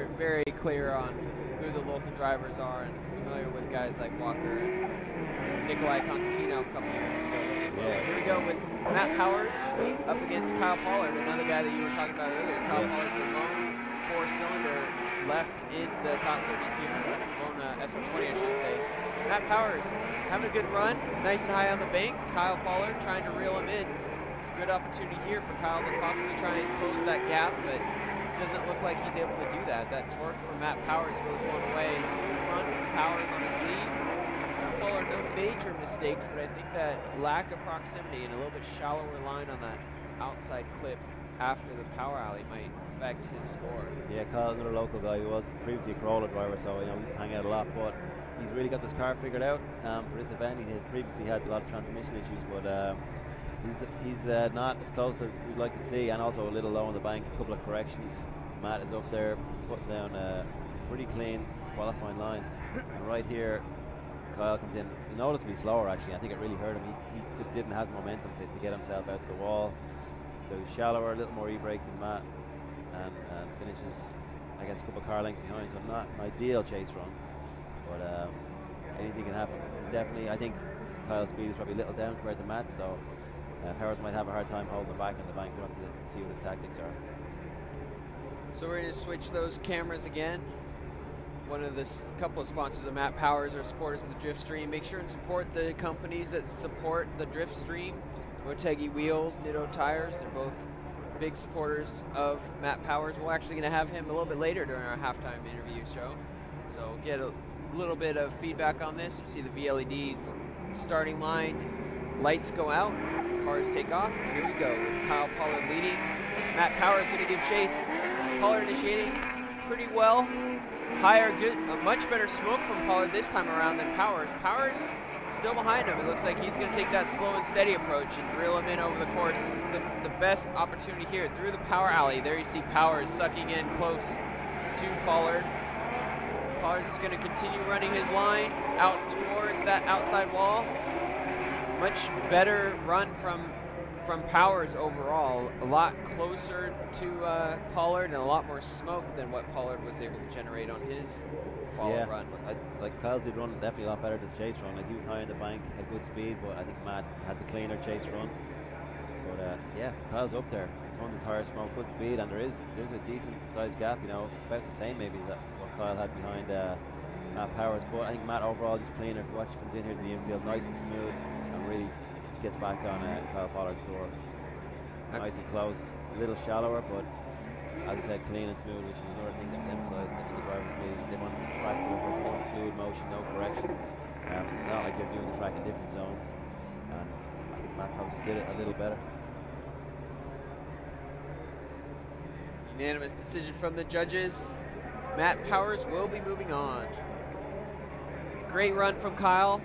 are very clear on who the local drivers are and familiar with guys like Walker and Nikolai Constantino a couple years ago. Yeah. Here we go with Matt Powers up against Kyle Pollard, another guy that you were talking about earlier. Kyle Pollard's the lone four-cylinder left in the top 32, lone SR20 I should say. Matt Powers having a good run, nice and high on the bank. Kyle Pollard trying to reel him in. It's a good opportunity here for Kyle to possibly try and close that gap, but doesn't look like he's able to do that. That torque from Matt Powers really going away. Smooth run from Powers on his lead. Pollard, no major mistakes, but I think that lack of proximity and a little bit shallower line on that outside clip after the power alley might affect his score. Yeah, Kyle's another local guy who was previously a Corolla driver, so we used to hang out a lot, but he's really got this car figured out for this event. He had previously had a lot of transmission issues, but he's not as close as we'd like to see, and also a little low on the bank. A couple of corrections. Matt is up there putting down a pretty clean qualifying line, and right here Kyle comes in noticeably slower actually. I think it really hurt him. He just didn't have the momentum to get himself out the wall, so he's shallower, a little more e-brake than Matt, and finishes I guess a couple of car lengths behind, so not an ideal chase run, but anything can happen. It's definitely, I think Kyle's speed is probably a little down compared to Matt, so Powers might have a hard time holding him back in the bank. We'll have to see what his tactics are. So we're going to switch those cameras again. One of the couple of sponsors of Matt Powers are supporters of the Drift Stream. Make sure and support the companies that support the Drift Stream. Motegi Wheels, Nitto Tires, they're both big supporters of Matt Powers. We're actually going to have him a little bit later during our halftime interview show. So get a little bit of feedback on this. You see the VLEDs starting line, lights go out, cars take off. Here we go with Kyle Pollard leading. Matt Powers going to give chase. Pollard initiating pretty well. Higher, good, a much better smoke from Pollard this time around than Powers. Powers still behind him. It looks like he's going to take that slow and steady approach and reel him in over the course. This is the best opportunity here through the power alley. There you see Powers sucking in close to Pollard. Pollard's just going to continue running his line out towards that outside wall. Much better run from Powers overall, a lot closer to Pollard and a lot more smoke than what Pollard was able to generate on his follow run. Like Kyle's did run definitely a lot better than the chase run. Like he was high in the bank, had good speed, but I think Matt had the cleaner chase run. But yeah, Kyle's up there, tons of tire smoke, good speed, and there's a decent sized gap. About the same maybe that what Kyle had behind Matt Powers. But I think Matt overall just cleaner. Watch comes in here to the infield, nice and smooth, and really gets back on Kyle Pollard's door. Nice and close, a little shallower, but as I said, clean and smooth, which is another thing that's emphasised in the driver's meeting. They want the track to work, fluid motion, no corrections. Not like you're doing the track in different zones. And I think Matt probably just did it a little better. Unanimous decision from the judges. Matt Powers will be moving on. Great run from Kyle.